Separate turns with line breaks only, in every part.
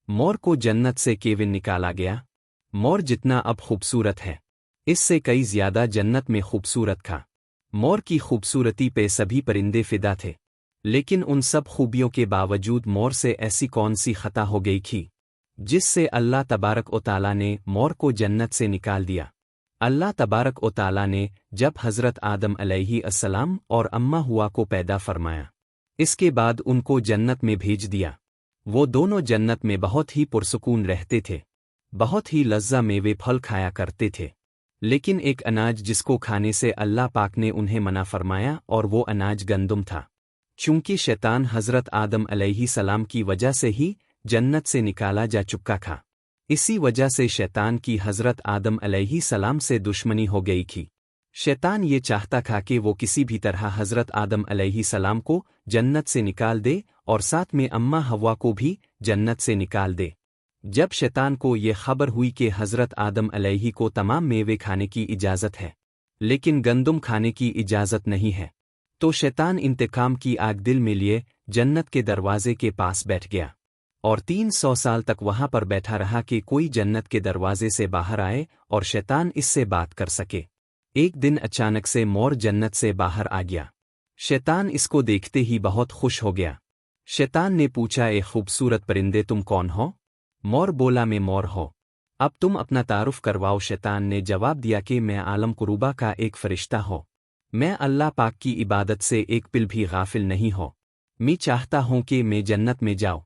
मोर को जन्नत से केविन निकाला गया। मोर जितना अब खूबसूरत है, इससे कई ज्यादा जन्नत में खूबसूरत था। मोर की खूबसूरती पे सभी परिंदे फिदा थे, लेकिन उन सब खूबियों के बावजूद मोर से ऐसी कौन सी खता हो गई थी जिससे अल्लाह तबारक व तआला ने मोर को जन्नत से निकाल दिया। अल्लाह तबारक व तआला ने जब हज़रत आदम अलैहिस्सलाम और अम्मा हुआ को पैदा फरमाया, इसके बाद उनको जन्नत में भेज दिया। वो दोनों जन्नत में बहुत ही पुरसुकून रहते थे, बहुत ही लज़्ज़ा मेवे फल खाया करते थे। लेकिन एक अनाज जिसको खाने से अल्लाह पाक ने उन्हें मना फरमाया, और वो अनाज गंदुम था। चूंकि शैतान हज़रत आदम अलैहिस्सलाम की वजह से ही जन्नत से निकाला जा चुका था, इसी वजह से शैतान की हज़रत आदम अलैहिस्सलाम से दुश्मनी हो गई थी। शैतान ये चाहता था कि वो किसी भी तरह हज़रत आदम अलैहिस्सलाम को जन्नत से निकाल दे और साथ में अम्मा हव्वा को भी जन्नत से निकाल दे। जब शैतान को ये खबर हुई कि हज़रत आदम अलैहि को तमाम मेवे खाने की इजाज़त है, लेकिन गंदुम खाने की इजाज़त नहीं है, तो शैतान इंतकाम की आग दिल में लिए जन्नत के दरवाजे के पास बैठ गया और 300 साल तक वहां पर बैठा रहा कि कोई जन्नत के दरवाजे से बाहर आए और शैतान इससे बात कर सके। एक दिन अचानक से मोर जन्नत से बाहर आ गया। शैतान इसको देखते ही बहुत खुश हो गया। शैतान ने पूछा, ए खूबसूरत परिंदे, तुम कौन हो? मोर बोला, मैं मोर हो। अब तुम अपना तारुफ करवाओ। शैतान ने जवाब दिया कि मैं आलम कुरूबा का एक फरिश्ता हो। मैं अल्लाह पाक की इबादत से एक पिल भी गाफिल नहीं हो। मैं चाहता हूं कि मैं जन्नत में जाऊं,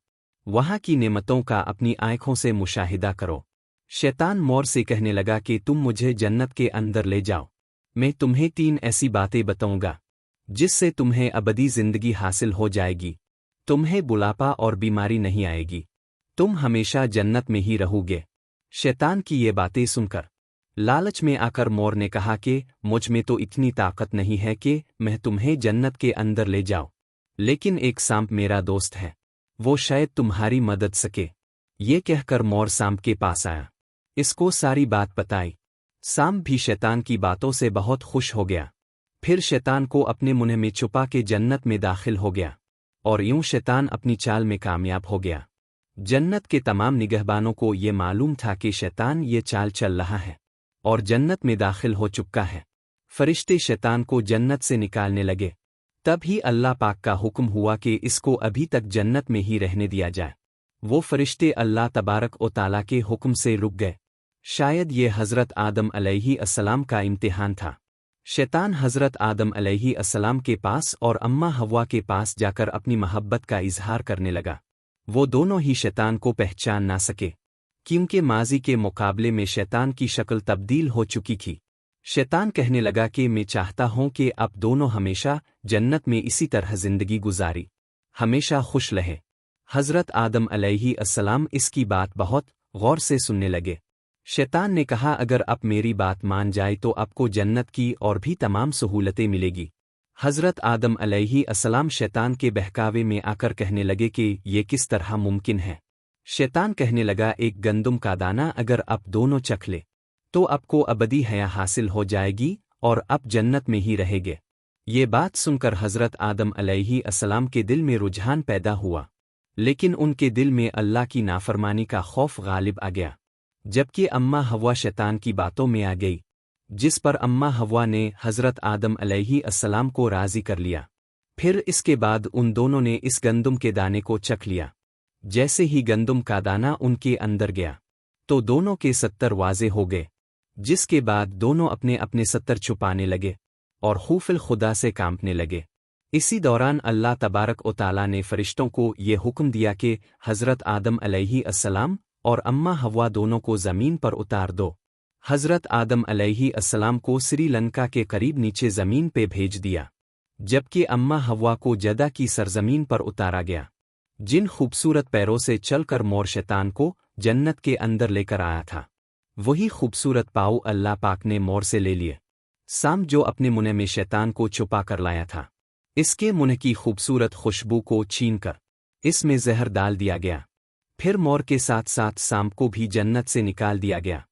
वहां की नेमतों का अपनी आंखों से मुशाहिदा करो। शैतान मोर से कहने लगा कि तुम मुझे जन्नत के अंदर ले जाओ, मैं तुम्हें 3 ऐसी बातें बताऊंगा जिससे तुम्हें अबदी जिंदगी हासिल हो जाएगी। तुम्हें बुढ़ापा और बीमारी नहीं आएगी, तुम हमेशा जन्नत में ही रहोगे। शैतान की ये बातें सुनकर लालच में आकर मोर ने कहा कि मुझ में तो इतनी ताकत नहीं है कि मैं तुम्हें जन्नत के अंदर ले जाऊं, लेकिन एक सांप मेरा दोस्त है, वो शायद तुम्हारी मदद सके। ये कहकर मोर सांप के पास आया, इसको सारी बात बताई। सांप भी शैतान की बातों से बहुत खुश हो गया। फिर शैतान को अपने मुंह में छुपा के जन्नत में दाखिल हो गया और यूं शैतान अपनी चाल में कामयाब हो गया। जन्नत के तमाम निगहबानों को ये मालूम था कि शैतान ये चाल चल रहा है और जन्नत में दाखिल हो चुका है। फरिश्ते शैतान को जन्नत से निकालने लगे। तब ही अल्लाह पाक का हुक्म हुआ कि इसको अभी तक जन्नत में ही रहने दिया जाए। वो फरिश्ते अल्लाह तबारक व तआला के हुक्म से रुक गए। शायद ये हज़रत आदम अलैहिस्सलाम का इम्तिहान था। शैतान हज़रत आदम अलैहिस्सलाम के पास और अम्मा हव्वा के पास जाकर अपनी मोहब्बत का इजहार करने लगा। वो दोनों ही शैतान को पहचान ना सके, क्योंकि माजी के मुकाबले में शैतान की शक्ल तब्दील हो चुकी थी। शैतान कहने लगा कि मैं चाहता हूं कि अब दोनों हमेशा जन्नत में इसी तरह जिंदगी गुजारी, हमेशा खुश रहे। हज़रत आदम अलैहिस्सलाम इसकी बात बहुत गौर से सुनने लगे। शैतान ने कहा, अगर आप मेरी बात मान जाए तो आपको जन्नत की और भी तमाम सहूलतें मिलेगी। हज़रत आदम अलैहिस्सलाम शैतान के बहकावे में आकर कहने लगे कि ये किस तरह मुमकिन है। शैतान कहने लगा, एक गंदुम का दाना अगर आप दोनों चख ले तो आपको अबदी हया हासिल हो जाएगी और आप जन्नत में ही रहेंगे। ये बात सुनकर हज़रत आदम अलैहिस्सलाम के दिल में रुझान पैदा हुआ, लेकिन उनके दिल में अल्लाह की नाफरमानी का खौफ गालिब आ गया। जबकि अम्मा हव्वा शैतान की बातों में आ गई, जिस पर अम्मा हव्वा ने हज़रत आदम अलैहिस्सलाम को राज़ी कर लिया। फिर इसके बाद उन दोनों ने इस गंदुम के दाने को चख लिया। जैसे ही गंदुम का दाना उनके अंदर गया तो दोनों के 70 वाजे हो गए, जिसके बाद दोनों अपने अपने 70 छुपाने लगे और खूफिल खुदा से कांपने लगे। इसी दौरान अल्लाह तबारक व तआला ने फरिश्तों को ये हुक्म दिया कि हज़रत आदम अलैहिस्सलाम और अम्मा हव्वा दोनों को ज़मीन पर उतार दो। हज़रत आदम अलैहिस्सलाम को श्रीलंका के करीब नीचे ज़मीन पे भेज दिया, जबकि अम्मा हव्वा को जदा की सरजमीन पर उतारा गया। जिन खूबसूरत पैरों से चलकर मोर शैतान को जन्नत के अंदर लेकर आया था, वही खूबसूरत पाँव अल्लाह पाक ने मोर से ले लिए। सांप जो अपने मुंह में शैतान को छुपा कर लाया था, इसके मुंह की खूबसूरत खुशबू को छीनकर इसमें जहर डाल दिया गया। फिर मोर के साथ साथ सांप को भी जन्नत से निकाल दिया गया।